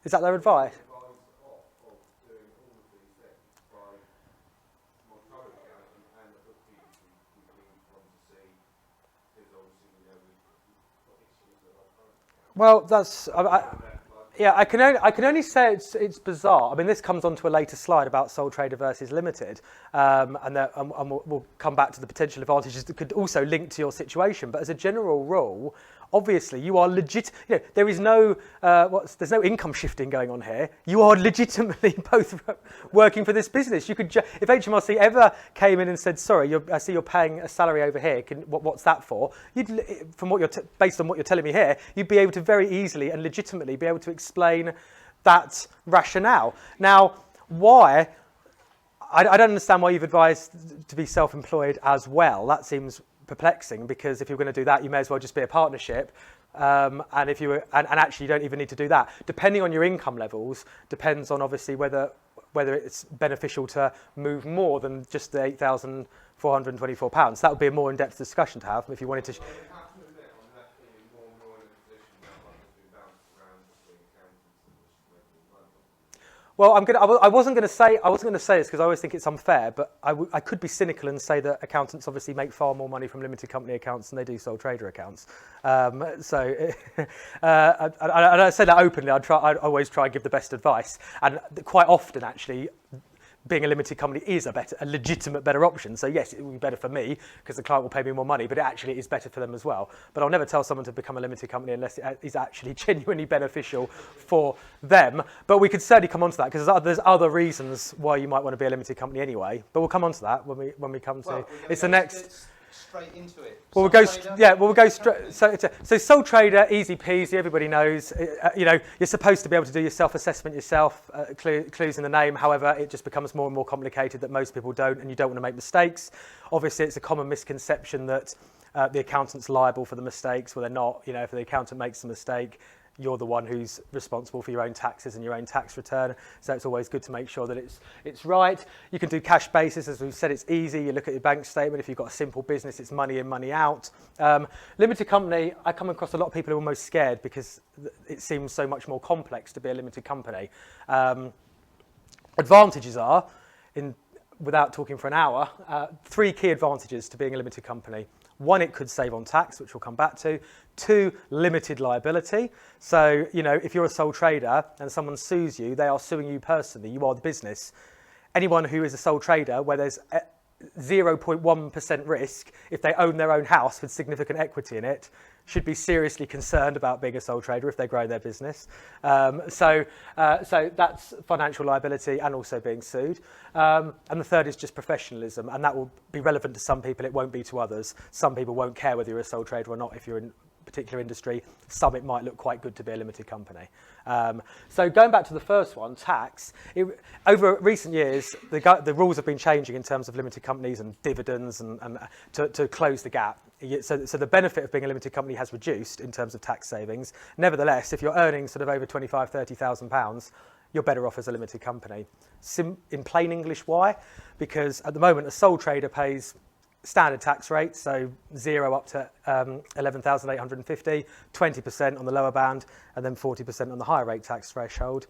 Is that their advice? Well, that's I can only say it's bizarre. I mean, this comes onto a later slide about sole trader versus limited, and we'll come back to the potential advantages that could also link to your situation. But as a general rule, obviously you are legit. There is no there's no income shifting going on here. You are legitimately both working for this business. You could if HMRC ever came in and said, "Sorry, I see you're paying a salary over here. What's that for?" Based on what you're telling me here, you'd be able to very easily and legitimately be able to explain that rationale. Now, why? I don't understand why you've advised to be self-employed as well. That seems perplexing because if you're going to do that, you may as well just be a partnership. And actually, you don't even need to do that. Depending on your income levels, depends on obviously whether it's beneficial to move more than just the £8,424. That would be a more in-depth discussion to have if you wanted to. Well, I wasn't going to say this because I always think it's unfair, but I could be cynical and say that accountants obviously make far more money from limited company accounts than they do sole trader accounts. I say that openly. I always try and give the best advice, and quite often actually, being a limited company is a legitimate better option. So yes, it will be better for me because the client will pay me more money, but it actually is better for them as well. But I'll never tell someone to become a limited company unless it is actually genuinely beneficial for them. But we could certainly come on to that because there's other reasons why you might want to be a limited company anyway. But we'll come on to that when we come to it's the next. Straight into it. We'll go straight. So sole trader, easy peasy. Everybody knows. You're supposed to be able to do your self-assessment yourself. Clues in the name. However, it just becomes more and more complicated that most people don't, and you don't want to make mistakes. Obviously, it's a common misconception that the accountant's liable for the mistakes. Well, they're not. If the accountant makes a mistake, you're the one who's responsible for your own taxes and your own tax return. So it's always good to make sure that it's right. You can do cash basis. As we've said, it's easy. You look at your bank statement. If you've got a simple business, it's money in, money out. Limited company, I come across a lot of people who are almost scared because it seems so much more complex to be a limited company. Advantages are, without talking for an hour, 3 key advantages to being a limited company. 1, it could save on tax, which we'll come back to. 2, limited liability. So, if you're a sole trader and someone sues you, they are suing you personally. You are the business. Anyone who is a sole trader, where there's 0.1% risk, if they own their own house with significant equity in it, should be seriously concerned about being a sole trader if they grow their business. So that's financial liability and also being sued. And the third is just professionalism, and that will be relevant to some people, it won't be to others. Some people won't care whether you're a sole trader or not if you're in a particular industry. Some it might look quite good to be a limited company. So going back to the first one, tax, over recent years, the rules have been changing in terms of limited companies and dividends and to close the gap. So the benefit of being a limited company has reduced in terms of tax savings. Nevertheless, if you're earning sort of over £25,000-30,000, you're better off as a limited company. In plain English, why? Because at the moment, a sole trader pays standard tax rate, so 0 up to 11,850, 20% on the lower band, and then 40% on the higher rate tax threshold.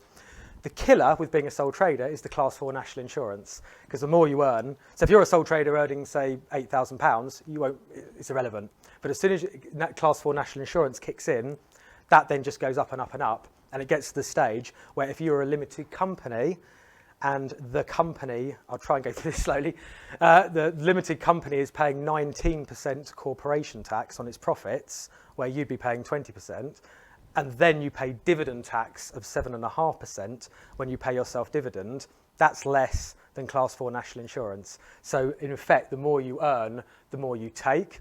The killer with being a sole trader is the Class 4 national insurance, because the more you earn, so if you're a sole trader earning, say, £8,000, it's irrelevant. But as soon as Class 4 national insurance kicks in, that then just goes up and up and up, and it gets to the stage where if you're a limited company, and the company, I'll try and go through this slowly, the limited company is paying 19% corporation tax on its profits, where you'd be paying 20%, and then you pay dividend tax of 7.5% when you pay yourself dividend. That's less than Class 4 national insurance. So in effect, the more you earn, the more you take.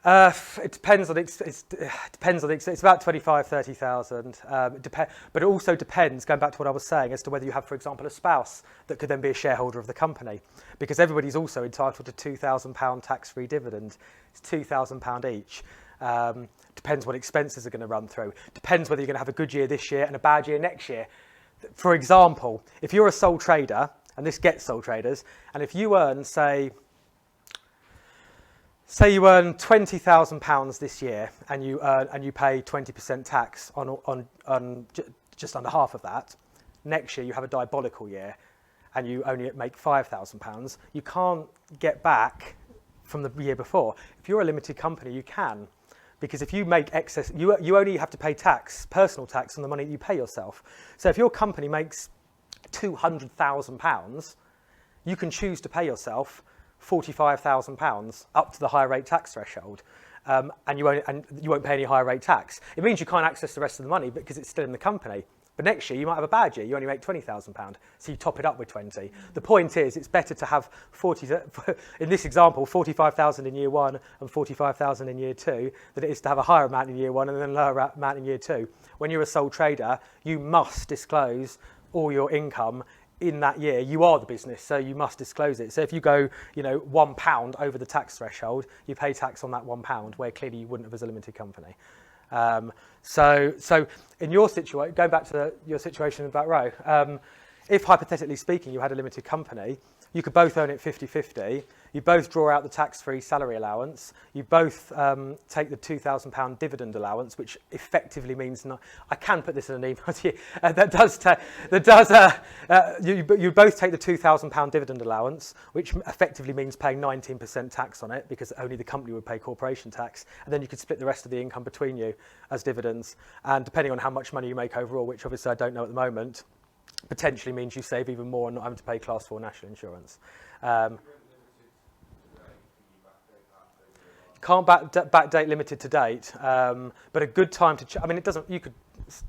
It depends on it's about 25,000-30,000. But it also depends, going back to what I was saying, as to whether you have, for example, a spouse that could then be a shareholder of the company, because everybody's also entitled to £2,000 tax-free dividend. It's £2,000 each. Depends what expenses are going to run through. Depends whether you're going to have a good year this year and a bad year next year. For example, if you're a sole trader, and this gets sole traders, and if you earn, say you earn £20,000 this year, and you pay 20% tax on just under half of that. Next year you have a diabolical year, and you only make £5,000. You can't get back from the year before. If you're a limited company, you can, because if you make excess, you only have to pay tax, personal tax, on the money that you pay yourself. So if your company makes £200,000, you can choose to pay yourself £45,000 up to the higher rate tax threshold, and you won't pay any higher rate tax. It means you can't access the rest of the money because it's still in the company. But next year you might have a bad year. You only make £20,000, so you top it up with 20. The point is, it's better to have in this example, 45,000 in year 1 and 45,000 in year 2 than it is to have a higher amount in year 1 and then a lower amount in year 2. When you're a sole trader, you must disclose all your income in that year. You are the business, so you must disclose it. So if you go, £1 over the tax threshold, you pay tax on that £1, where clearly you wouldn't have as a limited company. So in your situation, going back to your situation in the back row, if hypothetically speaking you had a limited company, you could both own it 50-50. you both draw out the tax-free salary allowance, you both take the £2,000 dividend allowance, which effectively means I can put this in an email to you. You both take the £2,000 dividend allowance, which effectively means paying 19% tax on it, because only the company would pay corporation tax, and then you could split the rest of the income between you as dividends. And depending on how much money you make overall, which obviously I don't know at the moment, potentially means you save even more on not having to pay Class 4 national insurance. Can't backdate limited to date, but a good time to, it doesn't, you could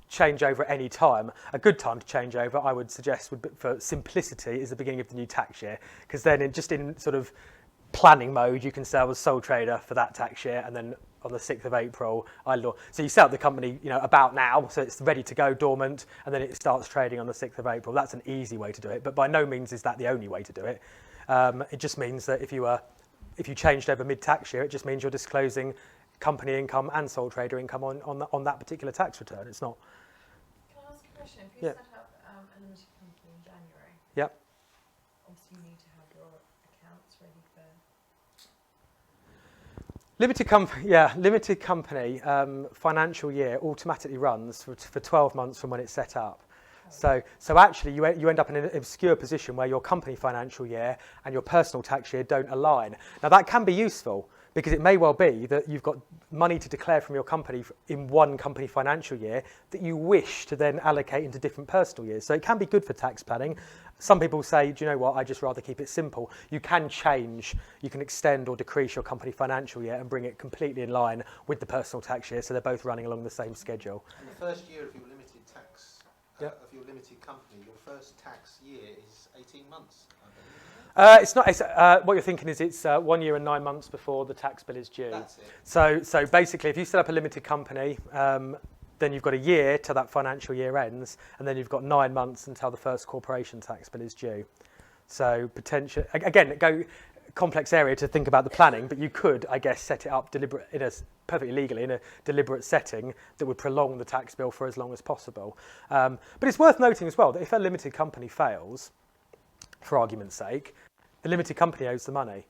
change over at any time. A good time to change over, I would suggest, would be, for simplicity, is the beginning of the new tax year, because then in sort of planning mode, you can say I was sole trader for that tax year, and then on the 6th of April, so you set up the company, about now, so it's ready to go dormant, and then it starts trading on the 6th of April. That's an easy way to do it, but by no means is that the only way to do it. It just means that if you changed over mid-tax year, it just means you're disclosing company income and sole trader income on that particular tax return. It's not. Can I ask a question? If you set up a limited company in January, Yep. obviously you need to have your accounts ready for. Limited company financial year automatically runs for 12 months from when it's set up. So actually you end up in an obscure position where your company financial year and your personal tax year don't align. Now that can be useful, because it may well be that you've got money to declare from your company in one company financial year that you wish to then allocate into different personal years. So it can be good for tax planning. Some people say, do you know what, I just rather keep it simple. You can change, you can extend or decrease your company financial year and bring it completely in line with the personal tax year, so they're both running along the same schedule. And the first year of your limited tax, Yep. of your limited company, your first tax year is 18 months. It's not. What you're thinking is it's 1 year and 9 months before the tax bill is due. That's it. So basically, if you set up a limited company, then you've got a year till that financial year ends, and then you've got 9 months until the first corporation tax bill is due. So potentially, again, complex area to think about the planning, but you could, I guess, set it up perfectly legally in a deliberate setting that would prolong the tax bill for as long as possible. But it's worth noting as well that if a limited company fails, for argument's sake, the limited company owes the money.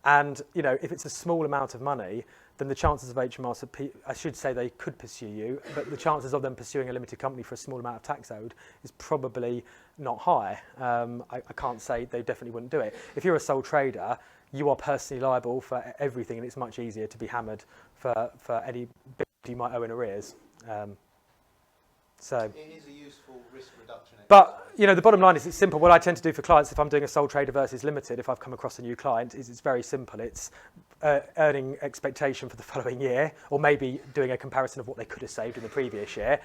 And, if it's a small amount of money, then the chances of HMRC, I should say they could pursue you, but the chances of them pursuing a limited company for a small amount of tax owed is probably not high. I can't say they definitely wouldn't do it. If you're a sole trader, you are personally liable for everything, and it's much easier to be hammered for any bill you might owe in arrears. So it is a useful risk reduction exercise. But, the bottom line is it's simple. What I tend to do for clients, if I'm doing a sole trader versus limited, if I've come across a new client, is it's very simple. It's earning expectation for the following year, or maybe doing a comparison of what they could have saved in the previous year,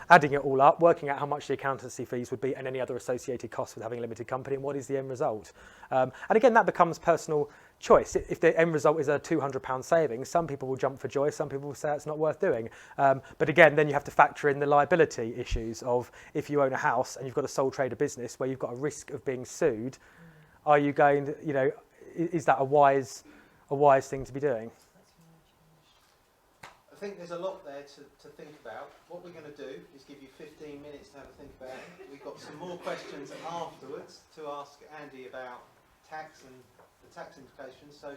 adding it all up, working out how much the accountancy fees would be and any other associated costs with having a limited company, and what is the end result. And again, that becomes personal choice. If the end result is a £200 saving, some people will jump for joy, some people will say it's not worth doing. But again, then you have to factor in the liability issues of, if you own a house and you've got a sole trader business where you've got a risk of being sued, are you going to, is that a wise thing to be doing? I think there's a lot there to think about. What we're going to do is give you 15 minutes to have a think about it. We've got some more questions afterwards to ask Andy about tax and the tax implications. So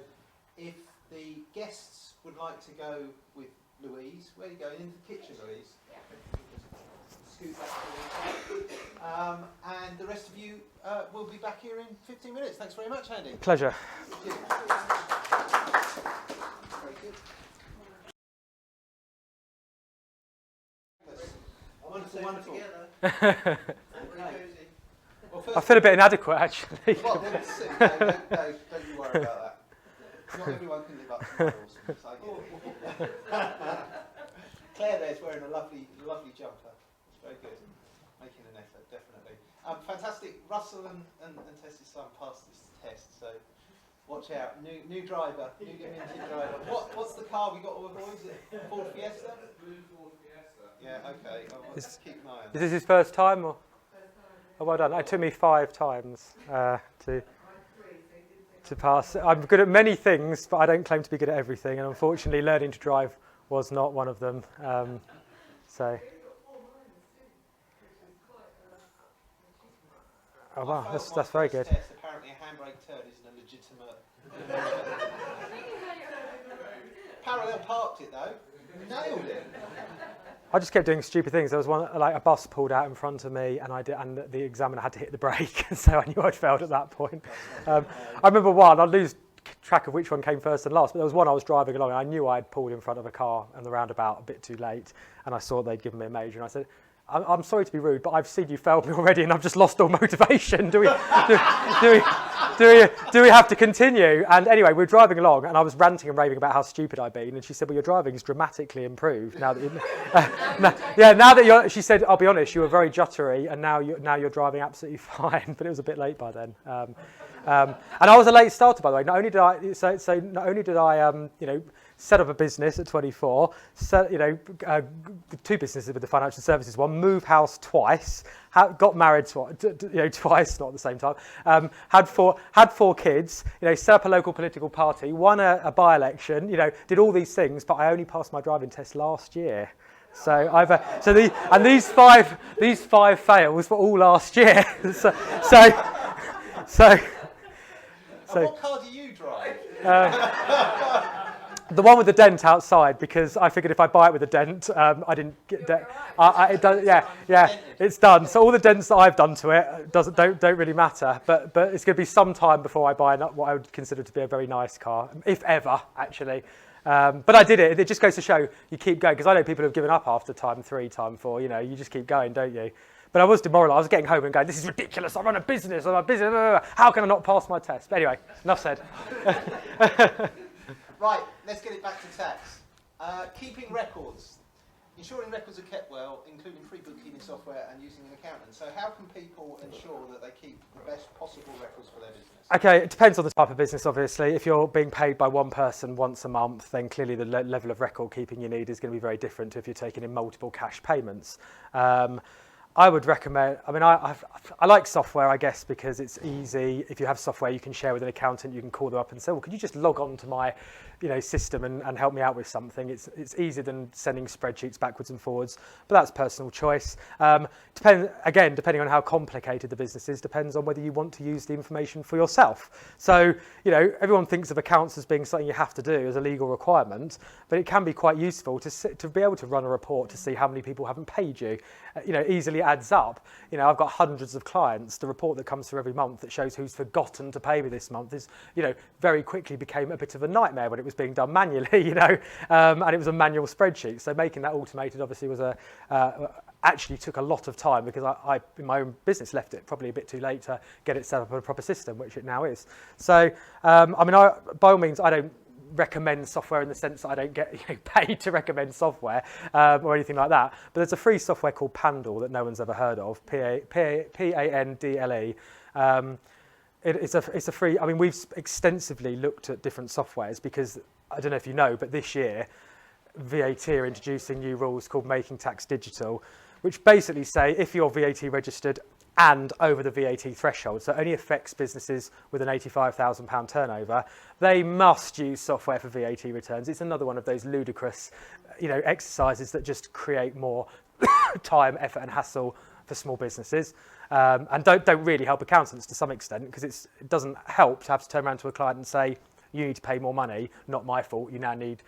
if the guests would like to go with Louise, where are you going? Into the kitchen, Louise? Yeah. Scoot back to the and the rest of you will be back here in 15 minutes. Thanks very much, Andy. Pleasure. Very good. Wonderful. Okay. Well, I feel a bit inadequate, actually. Well, don't you worry about that. Not everyone can live up to my rules. So I get it. Claire there's wearing a lovely jumper. It's very good. Making an effort, definitely. Fantastic. Russell and Tess's son passed this test, so watch out. New driver, new minted driver. What's the car we got all aboard? Is it Ford Fiesta? Blue Ford Fiesta. Yeah, okay. I'll keep an eye on Is that. this his first time? Or? Oh, well done. It took me 5 times to pass. I'm good at many things, but I don't claim to be good at everything. And unfortunately, learning to drive was not one of them. So. Oh wow, that's very good. Test, apparently a handbrake turn isn't a legitimate Parallel parked it though. Nailed it. I just kept doing stupid things. There was one, like a bus pulled out in front of me, and and the examiner had to hit the brake, so I knew I'd failed at that point. I remember one. I'd lose track of which one came first and last, but there was one I was driving along, and I knew I'd pulled in front of a car on the roundabout a bit too late, and I saw they'd given me a major, and I said, I'm sorry to be rude, but I've seen you failed me already, and I've just lost all motivation. Do we have to continue? And anyway, we were driving along, and I was ranting and raving about how stupid I'd been. And she said, "Well, your driving's dramatically improved now that now that you're." She said, "I'll be honest, you were very juttery, and now you're driving absolutely fine." But it was a bit late by then. And I was a late starter, by the way. Not only did I set up a business at 24, two businesses with the financial services one, moved house twice, got married twice, not at the same time, had four kids, set up a local political party, won a by-election, did all these things, but I only passed my driving test last year. So these five fails were all last year. So what car do you drive? The one with the dent outside, because I figured if I buy it with a dent, I didn't get it does, it's done. So all the dents that I've done to it don't really matter. But it's going to be some time before I buy what I would consider to be a very nice car, if ever, actually. But I did it. It just goes to show you keep going, because I know people have given up after time 3, time 4. You just keep going, don't you? But I was demoralised. I was getting home and going, "This is ridiculous. I run a business. I'm a business. How can I not pass my test?" But anyway, enough said. Right, let's get it back to tax. Keeping records. Ensuring records are kept well, including free bookkeeping software and using an accountant. So how can people ensure that they keep the best possible records for their business? Okay, it depends on the type of business, obviously. If you're being paid by one person once a month, then clearly the level of record keeping you need is going to be very different to if you're taking in multiple cash payments. I would recommend, I like software, I guess, because it's easy. If you have software you can share with an accountant, you can call them up and say, "Well, could you just log on to my system and help me out with something?" It's easier than sending spreadsheets backwards and forwards, but that's personal choice. Depending on how complicated the business is, depends on whether you want to use the information for yourself. So, everyone thinks of accounts as being something you have to do as a legal requirement, but it can be quite useful to be able to run a report to see how many people haven't paid you. Easily adds up. I've got hundreds of clients. The report that comes through every month that shows who's forgotten to pay me this month is, very quickly became a bit of a nightmare when it was being done manually, and it was a manual spreadsheet. So making that automated obviously was actually took a lot of time, because I in my own business left it probably a bit too late to get it set up on a proper system, which it now is. So, by all means, I don't recommend software in the sense that I don't get paid to recommend software or anything like that. But there's a free software called Pandle that no one's ever heard of, Pandle. It's a free. We've extensively looked at different softwares, because I don't know if you know, but this year VAT are introducing new rules called Making Tax Digital, which basically say if you're VAT registered and over the VAT threshold, so it only affects businesses with an £85,000 turnover, they must use software for VAT returns. It's another one of those ludicrous, exercises that just create more time, effort, and hassle for small businesses, and don't really help accountants to some extent, because it doesn't help to have to turn around to a client and say, "You need to pay more money. Not my fault. You now need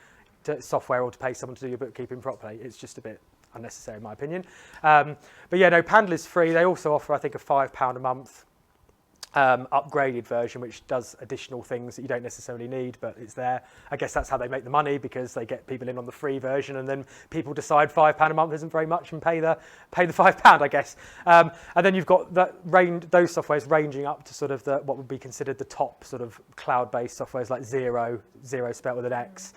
software or to pay someone to do your bookkeeping properly." It's just a bit unnecessary in my opinion. Pandle is free. They also offer, I think, a £5 a month upgraded version, which does additional things that you don't necessarily need, but it's there. I guess that's how they make the money, because they get people in on the free version, and then people decide £5 a month isn't very much and pay the £5, I guess. And then you've got those softwares ranging up to sort of what would be considered the top sort of cloud-based softwares, like Zero spelled with an X.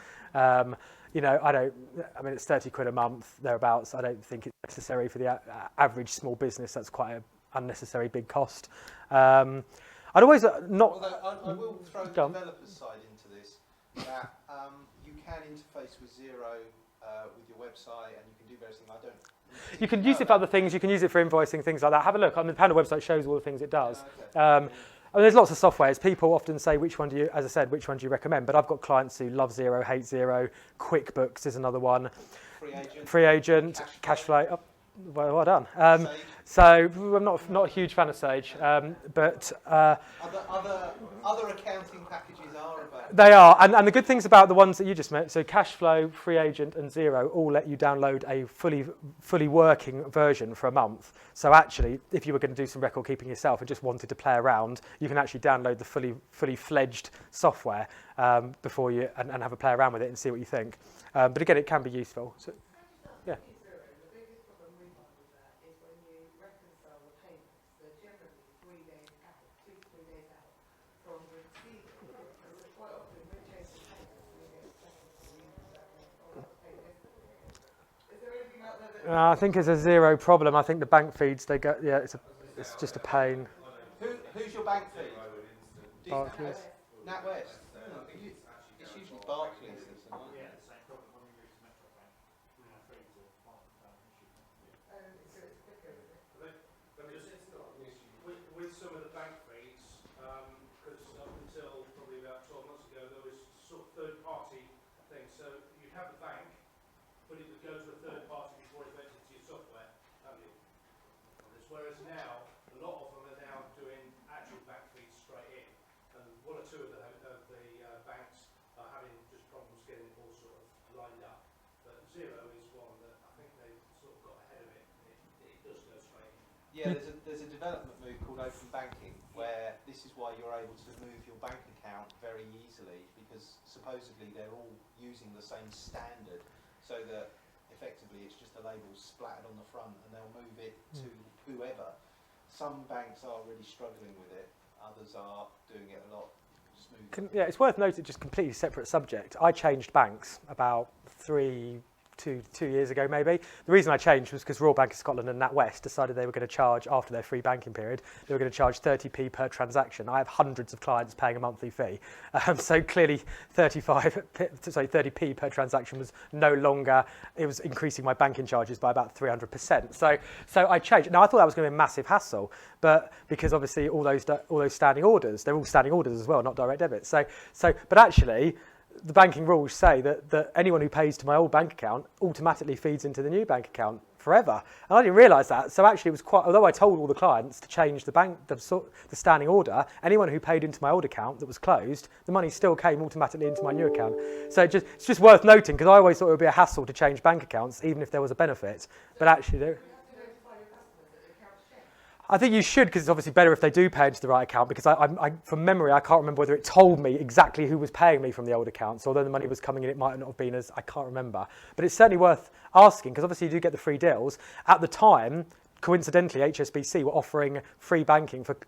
It's £30 a month, thereabouts. I don't think it's necessary for the average small business. That's quite an unnecessary big cost. I'd always not... Although I will throw the developer's side into this, that you can interface with Zero with your website, and you can do various things. You can use it for other things. You can use it for invoicing, things like that. Have a look. The Pandle website shows all the things it does. There's lots of softwares. People often say, which one do you recommend? But I've got clients who love Zero, hate Zero. QuickBooks is another one. Free agent. Cashflow. Well done. Sage? So I'm not a huge fan of Sage, but Other accounting packages are available. they are. And the good things about the ones that you just mentioned, so Cashflow, Free Agent, and Xero all let you download a fully working version for a month. So actually, if you were going to do some record keeping yourself and just wanted to play around, you can actually download the fully fledged software before you and have a play around with it and see what you think. But again, it can be useful. So, yeah. The biggest problem we have with that is when you reconcile the payments, they're generally 3 days out, 2 to 3 days out from the receiving. And quite often we're chasing payments and we get stuck with Is there anything out there that... I think it's a Xero problem. I think the bank feeds, they go, yeah, it's just a pain. Who's your bank feed? Barclays. NatWest. It's usually Barclays. Isn't it? Yeah, the same problem when we moved to Metro Bank. We had free to with some of the bank feeds, because up until probably about 12 months ago, there was sort of third-party things. So you'd have the bank, but it would go to a third party before it went into your software. Whereas now, a lot of them are now doing actual bank feeds straight in, and one or two of the banks are having just problems getting it all sort of lined up. But Xero is one that I think they've sort of got ahead of it, and it does go straight in. Yeah, there's a development move called open banking, where this is why you're able to move your bank account very easily, because supposedly they're all using the same standard, so that effectively it's just a label splattered on the front and they'll move it to whoever. Some banks are really struggling with it, others are doing it a lot smoother. Yeah, it's worth noting, just completely separate subject. I changed banks about 2 years ago maybe. The reason I changed was because Royal Bank of Scotland and NatWest decided they were going to charge, after their free banking period, they were going to charge 30p per transaction. I have hundreds of clients paying a monthly fee. So clearly 30p per transaction was no longer, it was increasing my banking charges by about 300%. So I changed. Now I thought that was going to be a massive hassle, but because obviously all those standing orders, they're all standing orders as well, not direct debits. But actually, the banking rules say that anyone who pays to my old bank account automatically feeds into the new bank account forever. And I didn't realise that. So actually, it was quite. Although I told all the clients to change the standing order, anyone who paid into my old account that was closed, the money still came automatically into my new account. So it's just worth noting, because I always thought it would be a hassle to change bank accounts, even if there was a benefit. But actually, I think you should, because it's obviously better if they do pay into the right account, because I from memory, I can't remember whether it told me exactly who was paying me from the old accounts. Although the money was coming in, it might not have been I can't remember. But it's certainly worth asking, because obviously you do get the free deals. At the time, coincidentally, HSBC were offering free banking for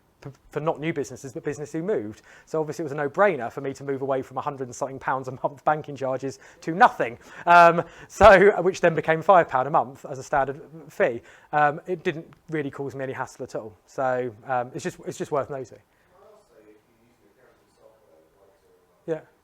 not new businesses, but business who moved. So obviously it was a no-brainer for me to move away from £100 and something a month banking charges to nothing. Which then became £5 a month as a standard fee. It didn't really cause me any hassle at all. So it's just worth noting. Can I also say, if you use the accounting software, Yeah.